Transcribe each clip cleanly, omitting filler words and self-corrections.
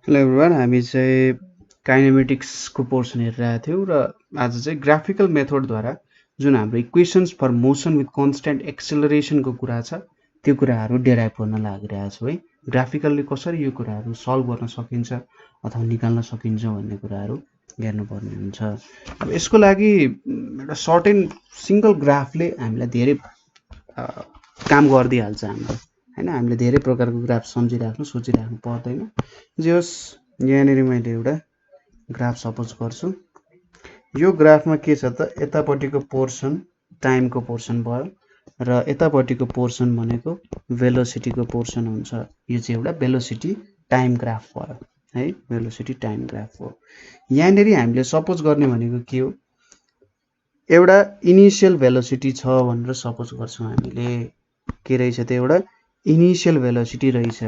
Hello everyone, हामी चाहिँ काइनेमेटिक्सको portion हेरिरहेको थियौँ र आज चाहिँ ग्राफिकल मेथडद्वारा जुन हाम्रो equations for motion with constant एक्सेलरेसनको कुरा छ त्यो कुराहरू डेराइभ गर्न लागिरहेको छु है। ग्राफिकल्ली कसरी यो कुराहरू सल्भ गर्न सकिन्छ अथवा निकाल्न सकिन्छ भन्ने कुराहरू हेर्नुपर्ने हुन्छ। अब यसको लागि एउटा सर्ट एन्ड सिङ्गल ग्राफले हामीलाई धेरै काम गरिदिइहाल्छ हाम्रो, होइन। हामीले धेरै प्रकारको ग्राफ सम्झिराख्नु सोचिराख्नु पर्दैन। जे होस्, यहाँनिर मैले एउटा ग्राफ सपोज गर्छु। यो ग्राफमा के छ त, यतापट्टिको पोर्सन टाइमको पोर्सन भयो र यतापट्टिको पोर्सन भनेको भेलोसिटीको पोर्सन हुन्छ। यो चाहिँ एउटा भेलोसिटी टाइम ग्राफ भयो है, भेलोसिटी टाइम ग्राफ हो। यहाँनिर हामीले सपोज गर्ने भनेको के हो, एउटा इनिसियल भेलोसिटी छ भनेर सपोज गर्छौँ हामीले। के रहेछ त, एउटा इनिसियल भेलोसिटी रहेछ,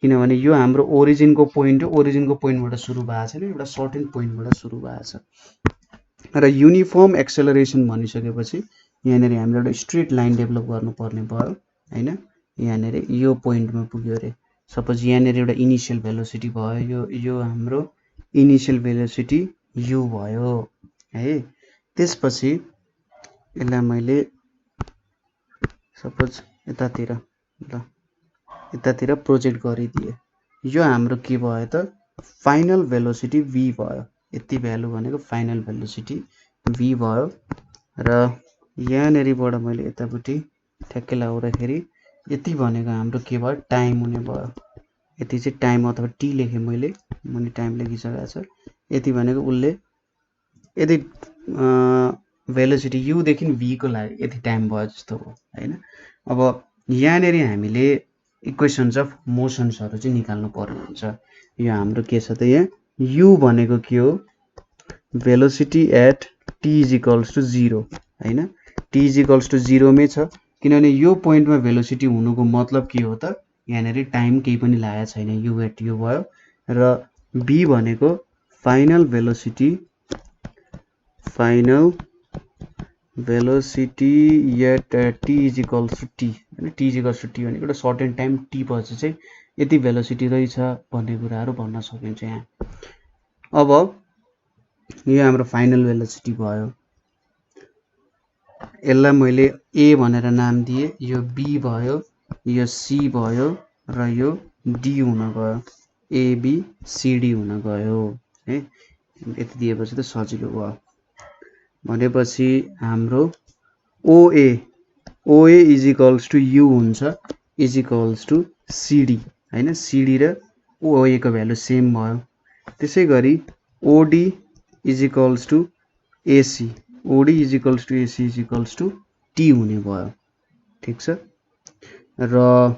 किनभने यो हाम्रो ओरिजिनको पोइन्ट हो। ओरिजिनको पोइन्टबाट सुरु भएको छैन, एउटा सर्टेन पोइन्टबाट सुरु भएको छ। र युनिफर्म एक्सेलरेसन भनिसकेपछि यहाँनिर हामीले एउटा स्ट्रेट लाइन डेभलप गर्नुपर्ने भयो, होइन। यहाँनिर यो पोइन्टमा पुग्यो अरे, सपोज यहाँनिर एउटा इनिसियल भेलोसिटी भयो, यो हाम्रो इनिसियल भेलोसिटी यु भयो है। त्यसपछि यसलाई मैले सपोज यतातिर प्रोजेक्ट गरिदिए। यो हाम्रो के भयो त, फाइनल भेलोसिटी v भयो। यति भ्यालु भनेको फाइनल भेलोसिटी v भयो। र यहाँनिरबाट मैले यतापट्टि ठ्याक्कै लगाउँदाखेरि यति भनेको हाम्रो के भयो, टाइम हुने भयो। यति चाहिँ टाइम अथवा टी लेखेँ मैले टाइम लेखिसकेको छ। यति भनेको उसले यदि भेलोसिटी युदेखि भीको लागि यति टाइम भयो जस्तो हो, होइन। अब यहाँनिर हामीले इक्वेसन्स अफ मोसन्सहरू चाहिँ निकाल्नु पर्ने हुन्छ। यो हाम्रो के छ त, यहाँ यु भनेको के हो, velocity at T is equals to 0, होइन। टी इज इक्वल्स टु 0 मै छ, किनभने यो पोइन्टमा भेलोसिटी हुनुको मतलब के हो त, यहाँनिर टाइम केही पनि लागेको छैन, यु एट यु भयो। र बी भनेको final velocity at T is equals to t, होइन। T is equals to t भनेको एउटा सर्टेन टाइम टी पछि चाहिँ यति भेलोसिटी रहेछ भन्ने कुराहरू भन्न सकिन्छ यहाँ। अब यो हाम्रो फाइनल भेलोसिटी भयो, यसलाई मैले ए भनेर नाम दिएँ। यो बी भयो, यो सी भयो र यो डी हुन गयो, एबिसिडी हुन गयो है। यति दिएपछि त सजिलो भयो। भनेपछि हाम्रो OA is equals to U हुन्छ, इज इक्वल्स टु सिडी, होइन। सिडी र ओएको भ्यालु सेम भयो। त्यसै गरी OD is equals to AC, OD is equals to AC is equals to T हुने भयो, ठिक छ। र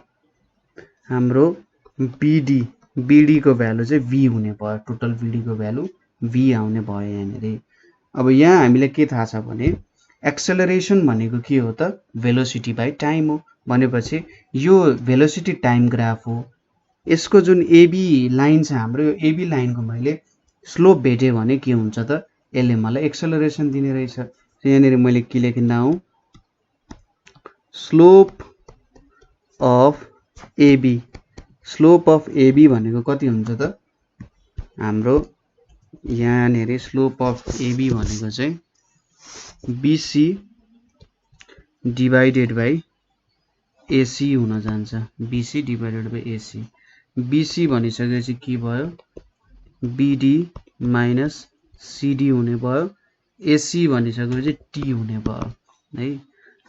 हाम्रो बिडीको भ्यालु चाहिँ भी हुने भयो, टोटल बिडीको भ्यालु भी आउने भयो यहाँनिर। अब यहाँ हामीलाई के थाहा छ भने एक्सेलरेसन भनेको के हो त, भेलोसिटी बाई टाइम हो। भनेपछि यो भेलोसिटी टाइम ग्राफ हो। यसको जुन एबी लाइन छ हाम्रो, यो एबी लाइनको मैले स्लोप भेटेँ भने के हुन्छ त, यसले मलाई एक्सेलरेसन दिने रहेछ। यहाँनिर मैले के लेखिँदा हूँ, slope of AB. Slope of AB भनेको कति हुन्छ त, हाम्रो यहाँनिर स्लोप अफ एबी भनेको चाहिँ बिसी डिभाइडेड बाई एसी हुन जान्छ, BC divided by AC. BC भनिसकेपछि के भयो, बिडी माइनस सिडी हुने भयो। एसी भनिसकेपछि टी हुने भयो है।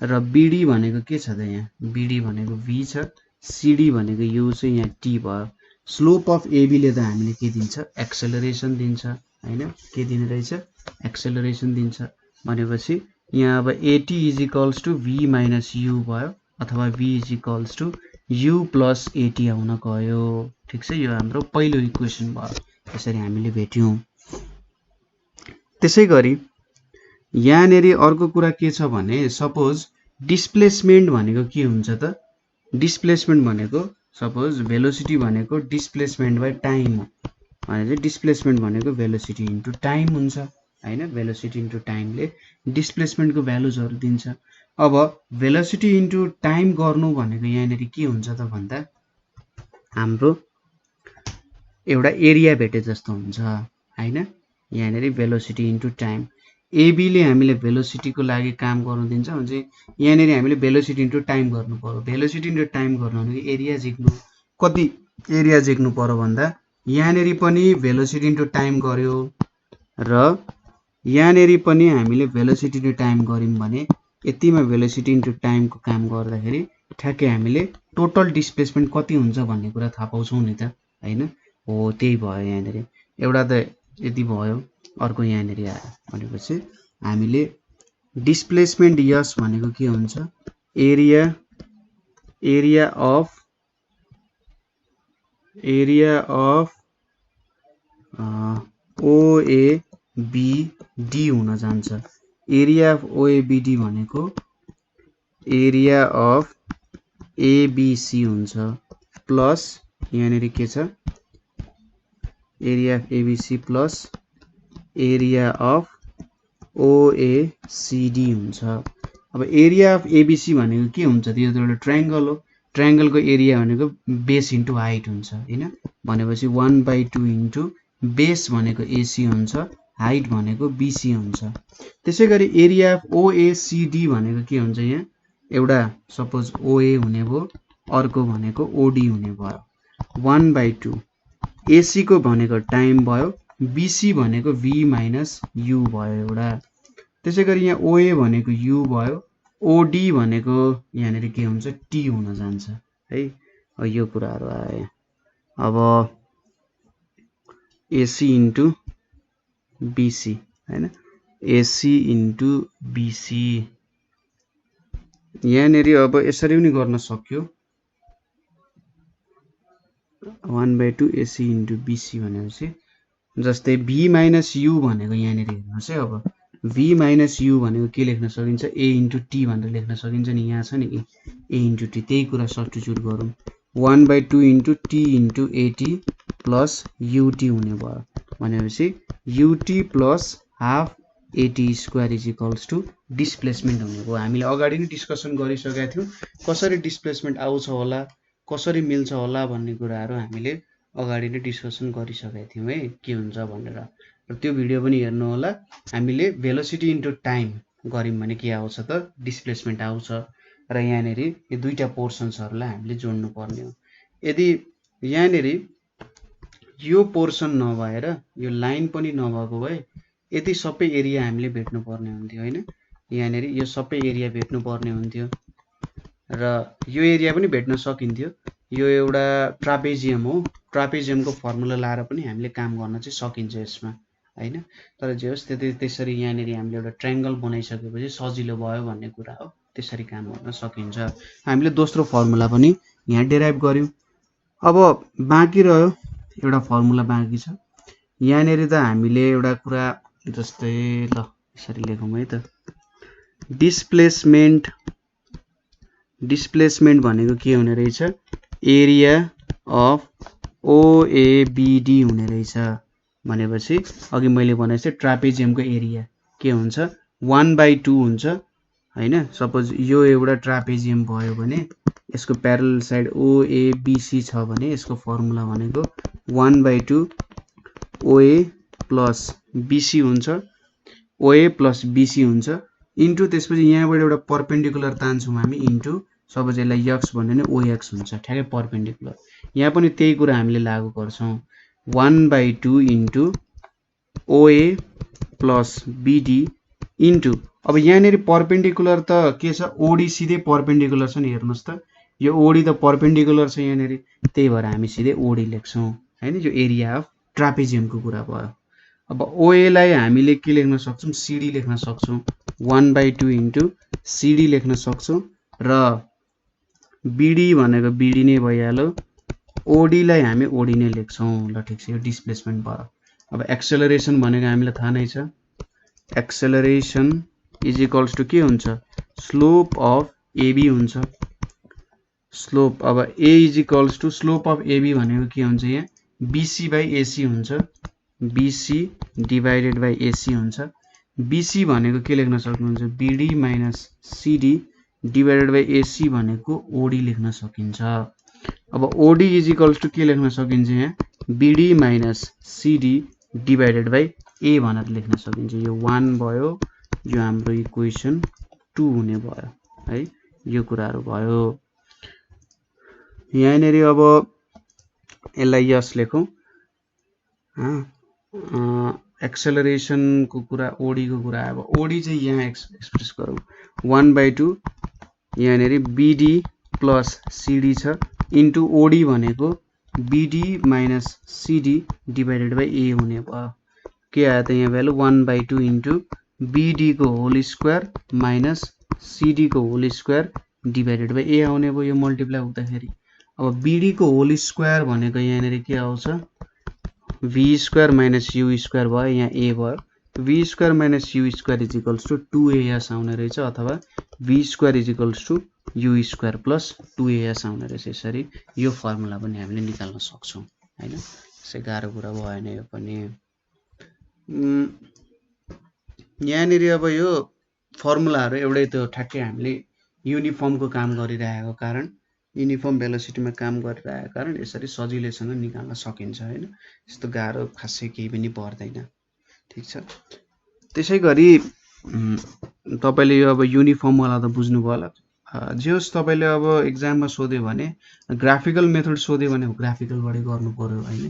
र बिडी भनेको के छ त, यहाँ बिडी भनेको भी छ, सिडी भनेको यु चाहिँ यहाँ टी भयो। स्लोप अफ एबीले त हामीले के दिन्छ, एक्सेलरेसन दिन्छ, होइन। के दिने रहेछ, एक्सेलरेसन दिन्छ। भनेपछि यहाँ अब at is equals to v minus u भयो, अथवा v is equals to u plus at आउन गयो, ठिक छ। यो हाम्रो पहिलो इक्वेसन भयो, यसरी हामीले भेट्यौँ। त्यसै गरी यहाँनिर अर्को कुरा के छ भने, सपोज डिस्प्लेसमेन्ट भनेको के हुन्छ त, डिस्प्लेसमेन्ट भनेको सपोज भेलोसिटी भनेको डिस्प्लेसमेन्ट बाई टाइम हो भने चाहिँ डिस्प्लेसमेन्ट भनेको भेलोसिटी इन्टु टाइम हुन्छ, होइन। भेलोसिटी इन्टु टाइमले डिस्प्लेसमेन्टको भ्यालुजहरू दिन्छ। अब भेलोसिटी इन्टु टाइम गर्नु भनेको यहाँनिर के हुन्छ त भन्दा, हाम्रो एउटा एरिया भेटे जस्तो हुन्छ हैन। यहाँनेरि भेलोसिटी इन्टु टाइम, एबी ले हामीले भेलोसिटीको लागि काम गर्नु दिन्छ भने यहाँनेरि हामीले भेलोसिटी इन्टु टाइम गर्नु पर्यो। भेलोसिटी इन्टु टाइम गर्नु भनेको एरिया झिक्नु, कति एरिया झिक्नु पर्यो भन्दा यहाँनेरि पनि भेलोसिटी इन्टु टाइम गर्यो र यहाँनेरि पनि हामीले भेलोसिटी इन्टु टाइम गर्यौं भने यतिमा भेलोसिटी इन्टु टाइमको काम गर्दाखेरि ठ्याक्कै हामीले टोटल डिस्प्लेसमेन्ट कति हुन्छ भन्ने कुरा थाहा पाउँछौं नि त हैन। हो त्यही भयो। यहाँनेरि एउटा त यति भयो, अर्को यहाँनेरि आयो भनेपछि हामीले डिस्प्लेसमेन्ट यस भनेको के हुन्छ, एरिया अफ ओएबीडी हुन जान्छ। एरिया अफ ओएबीडी भनेको एरिया अफ एबीसी हुन्छ प्लस यहाँनेरि के छ, area of ABC plus area of OACD हुन्छ। अब एरिया अफ एबीसी भनेको के हुन्छ, त्यो त एउटा ट्रायंगल हो। ट्रायंगलको एरिया भनेको बेस इन्टु हाइट हुन्छ हैन। भनेपछि 1/2 इन्टु बेस भनेको एसी हुन्छ, हाइट भनेको बीसी हुन्छ। त्यसैगरी एरिया अफ ओएसीडी भनेको के हुन्छ, यहाँ एउटा सपोज ओए हुने भयो, अर्को भनेको ओडी हुने भयो। 1/2 एसी को भनेको टाइम भयो, बीसी भनेको v माइनस यु भयो एउटा। त्यसैगरी यहाँ ओए भनेको यु भयो, ओडी भनेको यहाँनेरि के हुन्छ, टी हुन जान्छ है। यो कुराहरु आयो। अब एसी इन्टु बीसी हैन, एसी इन्टु बीसी यहाँनेरि अब यसरी पनि गर्न सक्यो। 1/2 एसी इन्टु बीसी भनेपछि जस्तै v माइनस यु भनेको यहाँनेरि हेर्नुस् है। अब v माइनस यु भनेको के लेख्न सकिन्छ, a इन्टु टी भनेर लेख्न सकिन्छ नि, यहाँ छ नि a इन्टु टी, त्यही कुरा सब्स्टिट्युट गरौँ। 1/2 into T into AT plus UT हुने भयो। भनेपछि UT plus half AT square is equals to displacement हुने भयो। हामीले अगाडि नै डिस्कसन गरिसकेका थियौँ कसरी डिस्प्लेसमेन्ट आउँछ होला, कसरी मिल्छ होला भन्ने कुराहरू हामीले अगाडि नै डिस्कसन गरिसकेका थियौँ है, के हुन्छ भनेर। र त्यो भिडियो पनि हेर्नु होला। हामीले भेलोसिटी इन्टु टाइम गर्यौं भने के आउँछ त, डिस्प्लेसमेन्ट आउँछ। र यहाँनेरि यो दुईटा पोर्सन्सहरूलाई हामीले जोड्नु पर्ने हो। यदि यहाँनेरि यो पोर्सन नभएर यो लाइन पनि नभएको भए यति सबै एरिया हामीले भेट्नु पर्ने हुन्थ्यो हैन। यहाँनेरि यो सबै एरिया भेट्नु पर्ने हुन्थ्यो र यो एरिया पनि भेट्न सकिन्थ्यो। यो एउटा ट्रापेजियम हो, ट्रापेजियमको फर्मुला लाएर पनि हामीले काम गर्न चाहिँ सकिन्छ यसमा हैन। तर जे होस् त्यसरी यहाँनेरि हामीले एउटा ट्रायंगल बनाइसकेपछि सजिलो भयो भन्ने कुरा हो, त्यसरी काम गर्न सकिन्छ। हामीले दोस्रो फर्मुला पनि यहाँ डेराइभ गर्यौं। अब बाँकी रह्यो एउटा फर्मुला बाँकी छ। यहाँनेरि त हामीले एउटा कुरा जस्तै ल यसरी लेखौँ है त, डिस्प्लेसमेन्ट भनेको के हुने रहेछ, एरिया अफ ओएबीडी हुने रहेछ। भनेपछि अघि मैले भने जस्तै ट्रापेजियमको एरिया के हुन्छ, 1/2 हुन्छ हैन। सपोज यो एउटा ट्रापेजियम भयो भने यसको प्यारलल साइड ओएबीसी छ भने यसको फर्मुला भनेको 1/2 ओए प्लस बीसी हुन्छ, ओए प्लस बीसी हुन्छ इन्टु त्यसपछि यहाँबाट एउटा परपेन्डिकुलर तान्छौँ हामी इन्टु सपोज यसलाई एक्स भन्यो भने ओएक्स हुन्छ, ठ्याक्कै परपेन्डिकुलर। यहाँ पनि त्यही कुरा हामीले लागू गर्छौँ। 1/2 इन्टु ओए प्लस बीडी इन्टु, अब यहाँनेरि परपेन्डिकुलर त के छ, ओडी सिधै परपेन्डिकुलर छ नि, हेर्नुहोस् त यो ओडी त परपेन्डिकुलर छ यहाँनेरि, त्यही भएर हामी सिधै ओडी लेख्छौँ हैन। यो एरिया अफ ट्रापेजियमको कुरा भयो। अब ओए लाई हामीले के लेख्न सक्छौँ, सीडी लेख्न सक्छौँ। 1/2 इन्टु सीडी लेख्न सक्छौँ र बीडी भनेको बीडी नै भइहाल्यो, ओडी लाई हामी ओडी नै लेख्छौँ। ल ठिक छ, यो डिस्प्लेसमेन्ट भयो। अब एक्सेलरेसन भनेको हामीलाई थाहा नै छ, एक्सेलरेसन इज इक्वल्स टु के हुन्छ, स्लोप अफ एबी हुन्छ। स्लोप अब a is equals to slope of AB भनेको के हुन्छ, यहाँ बीसी बाई एसी हुन्छ, बीसी डिभाइडेड बाई एसी हुन्छ। बीसी भनेको के लेख्न सक्नुहुन्छ, BD minus CD divided by AC भनेको ओडी लेख्न सकिन्छ। अब ओडी इज इक्वल्स टु के लेख्न सकिन्छ, यहाँ BD minus CD divided by A भनेर लेख्न सकिन्छ। यो 1 भयो, यो हाम्रो इक्वेसन 2 हुने भयो है। यो कुराहरु भयो। यहाँनेरि अब यसलाई यस लेखौं। एक्सेलरेसन को कुरा, OD को कुरा अब OD चाहिँ यहाँ एक्सप्रेस गरौँ 1/2 यहाँनेरि BD प्लस CD छ इन्टु OD भनेको BD minus CD divided by A हुने भयो। के आयो त यहाँ भ्यालु 1/2 इन्टु BD को होल स्क्वायर माइनस CD को whole square divided by A आउने भयो। यो मल्टिप्लाई हुँदाखेरि अब BD को होल स्क्वायर भनेको यहाँनेरि के आउँछ V square minus U square भयो, यहाँ A भयो। V square minus U square is equals to 2AS आउने रहेछ, अथवा V square is equals to U square plus 2AS आउने रहेछ। यसरी यो फर्मुला पनि हामीले निकाल्न सक्छौं हैन। त्यसै गाह्रो कुरा भएन यो पनि। यहाँनेरि अब यो फर्मुलाहरु एउटै त्यो ठ्याक्कै हामीले युनिफर्मको काम गरिरहेको कारण, युनिफर्म भेलोसिटीमा काम गरिरहेको कारण यसरी सजिलैसँग निकाल्न सकिन्छ हैन। यस्तो गाह्रो खासै केही पनि पर्दैन। ठीक छ। त्यसैगरी तपाईले यो अब युनिफर्म वाला त बुझ्नुभयो होला। जेहोस् तपाईले अब एक्जाममा सोध्यो भने ग्राफिकल मेथड सोध्यो भने ग्राफिकलबाटै गर्नु पर्यो हैन।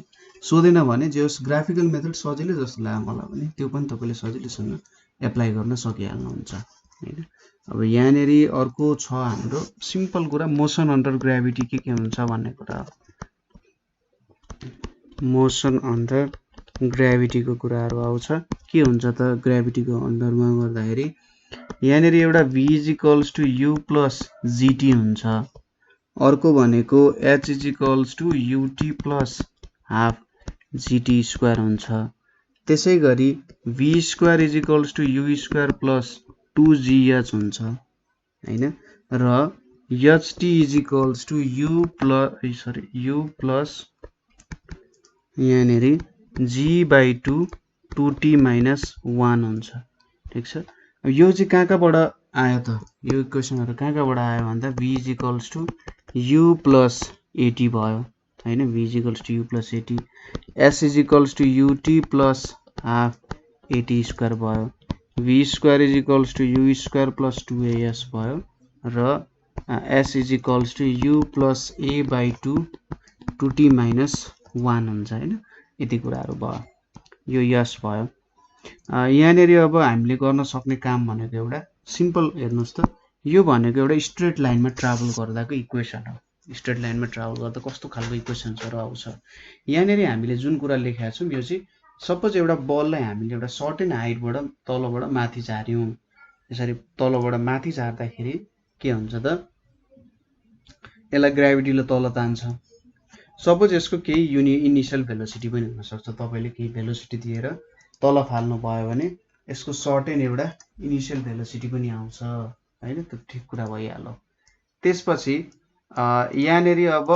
सोधेन भने जेहोस् ग्राफिकल मेथड सजिलै जस्तो लाग्यो मलाई पनि, त्यो पनि तपाईले सजिलैसँग एप्लाई गर्न सकिहाल्नुहुन्छ हैन। अब यहाँनेरि अर्को छ हाम्रो सिम्पल कुरा, मोसन अन्डर ग्राभिटी के हुन्छ भन्ने कुरा हो। मोसन अन्डर ग्राभिटीको कुराहरु आउँछ। के हुन्छ त ग्राभिटीको अन्डरमा गर्दाखेरि यहाँनेरि एउटा V is equals to U plus GT हुन्छ। अर्को भनेको H is equals to UT plus half GT square हुन्छ। त्यसैगरी V square is equals to U square plus 2GH हुन्छ हैन। र HT is equals to U plus यहाँनेरि G/2 2T minus 1 हुन्छ। ठीक छ। यो चाहिँ कहाँबाट आयो त, यो इक्वेसनहरु कहाँबाट आयो भन्दा V is equals to U plus AT भयो हैन। V is equals to U plus AT, S is equals to UT plus half AT square भयो, V square is equals to U square plus 2AS भयो, र S is equals to U plus A/2 2T minus 1 हुन्छ हैन। यति कुराहरु भयो। यो यस भयो। यहाँनेरि अब हामीले गर्न सक्ने काम भनेको एउटा सिम्पल, हेर्नुस् त यो भनेको एउटा स्ट्रेट लाइनमा ट्राभल गर्दाको इक्वेसन हो। स्ट्रेट लाइनमा ट्राभल गर्दा कस्तो खालको इक्वेसन्सहरु आउँछ। यहाँनेरि हामीले जुन कुरा लेखेका छौं यो चाहिँ सपोज एउटा बललाई हामीले एउटा सर्टेन हाइटबाट तलबाट माथि झार्यौं। यसरी तलबाट माथि झार्दाखेरि के हुन्छ त यसलाई ग्राभिटीले तल तान्छ। सपोज यसको केही इनिशियल भेलोसिटी पनि हुन सक्छ। तपाईले केही भेलोसिटी दिएर तल फाल्नु भयो भने यसको सर्टेन एउटा इनिशियल भेलोसिटी पनि आउँछ हैन। त्यो ठीक कुरा भइहाल्यो। त्यसपछि यहाँनेरि अब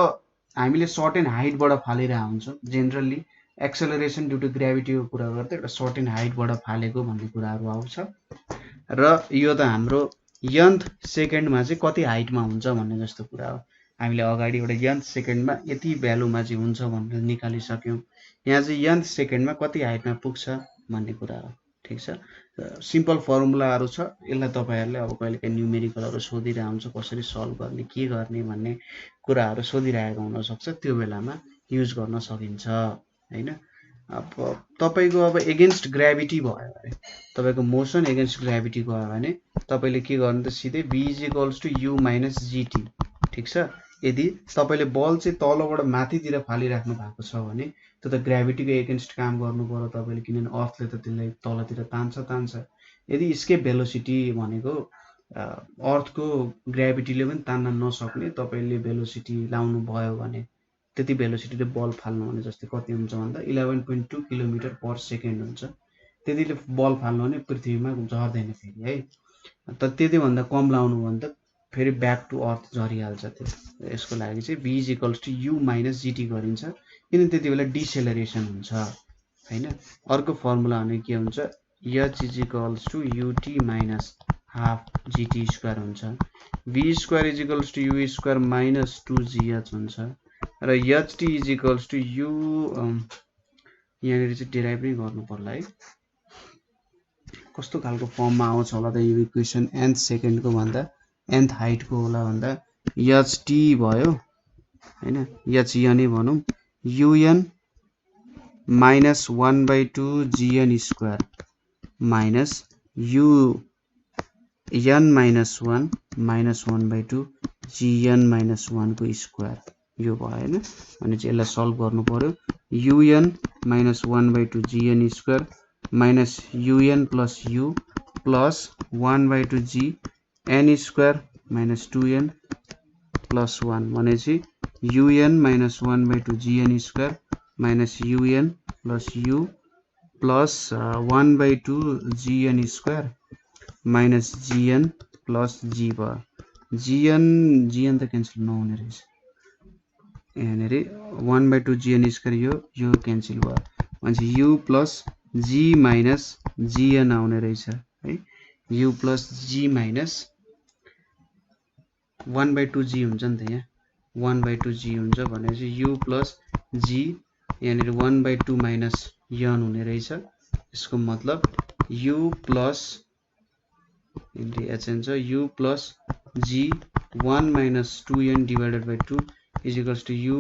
हामीले सर्टेन हाइटबाट फालिरहेका हुन्छौं। जेनरली एक्सेलरेसन ड्यू टु ग्राभिटीको कुरा गर्दा एउटा सर्टेन हाइटबाट फालेको भन्ने कुराहरु आउँछ। र यो त हाम्रो nth सेकेन्डमा चाहिँ कति हाइटमा हुन्छ भन्ने जस्तो कुरा हो। हामीले अगाडि एउटा nth सेकेन्डमा यति भ्यालुमा चाहिँ हुन्छ भनेर निकालिसक्यौं। यहाँ चाहिँ nth सेकेन्डमा कति हाइटमा पुग्छ भन्ने कुरा हो। ठीक छ। सिम्पल फर्मुलाहरु छ। यसलाई तपाईहरुले अब कहिलेकाहीँ न्यूमेरिकलहरु सोधिरहेको हुन्छ, कसरी सल्भ गर्ने के गर्ने भन्ने कुराहरु सोधिरहेको हुन सक्छ। त्यो बेलामा युज गर्न सकिन्छ हैन। अब तपाईको अब एगेन्स्ट ग्राभिटी भयो भने, तपाईको मोसन एगेन्स्ट ग्राभिटी गयो भने तपाईले के गर्नु त सिधै V is equals to U minus GT। ठीक छ। यदि तपाईले बल चाहिँ तलबाट माथितिर फालिराख्नु भएको छ भने त्यो त ग्राभिटीको एगेन्स्ट काम गर्नु पर्यो तपाईले, किनभने अर्थले त त्यसलाई तलतिर तान्छ। यदि एस्केप भेलोसिटी भनेको अर्थको ग्राभिटीले पनि तान्न नसक्ने तपाईले भेलोसिटी लाउनु भयो भने त्यति भेलोसिटीले बल फाल्नु भने जस्तै कति हुन्छ भन्दा 11.2 किलोमिटर पर सेकेन्ड हुन्छ। त्यतिले बल फाल्नु भने पृथ्वीमा झर्दैन फेरि है। त त्यति भन्दा कम लाउनु भने त फेरि ब्याक टु अर्थ झरिहाल्छ। त्यो यसको लागि चाहिँ V is equals to U minus GT गरिन्छ, किन त्यति बेला डिसेलरेसन हुन्छ हैन। अर्को फर्मुला भने के हुन्छ H is equals to UT minus half GT square हुन्छ। V square is equals to U square minus 2GH हुन्छ। र ht is equals to u यहाँनिर चाहिँ डेराइभ नै गर्नु पर्ला है कस्तो खालको फर्ममा आउँछ होला त यो इक्वेसन nth सेकेन्डको भन्दा nth हाइटको होला भन्दा ht भयो हैन hn नै भनौं un minus 1/2 gn square minus un minus 1 minus 1/2 gn minus 1 को स्क्वायर यो भयो हैन अनि चाहिँ यसलाई सल्भ गर्नु पर्यो un minus 1/2 gn square minus un plus u plus 1/2 g n square minus 2n plus 1 भनेपछि un minus 1/2 gn square minus un plus u plus 1/2 gn square minus gn plus g भयो gn त cancel नहुने रहेछ यहाँनिर 1/2 gn square यो cancel भयो भनेपछि u plus g minus gn आउने रहेछ है u plus g minus 1/2 g हुन्छ नि त यहाँ 1/2 g हुन्छ भनेपछि u plus g यहाँनिर 1/2 minus n हुने रहेछ यसको मतलब u plus hn छ u plus g 1 minus 2n divided by 2 is equals to u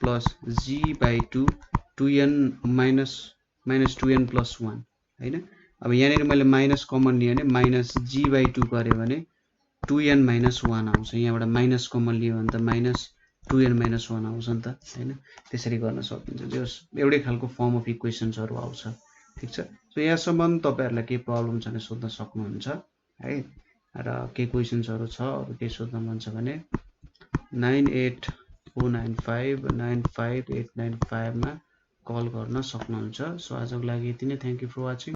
plus g by 2 2n minus 2n plus 1 हैन अब यहाँनिर मैले माइनस कमन लिएँ भने माइनस g by 2 गरे भने 2n minus 1 आउँछ यहाँबाट माइनस कमन लियो भने त माइनस 2n minus 1 आउँछ नि त हैन त्यसरी गर्न सकिन्छ जस एउटै खालको फर्म अफ इक्वेशन्सहरु आउँछ ठीक छ सो यहाँसम्म तपाईहरुलाई के प्रब्लम छ भने सोध्न सक्नुहुन्छ है र के क्वेशन्सहरु छ अरु के सोध्न मन छ भने 9849595895 मा कल गर्न सक्नुहुन्छ सो आजको लागि यति नै थ्यांक यू फर वाचिङ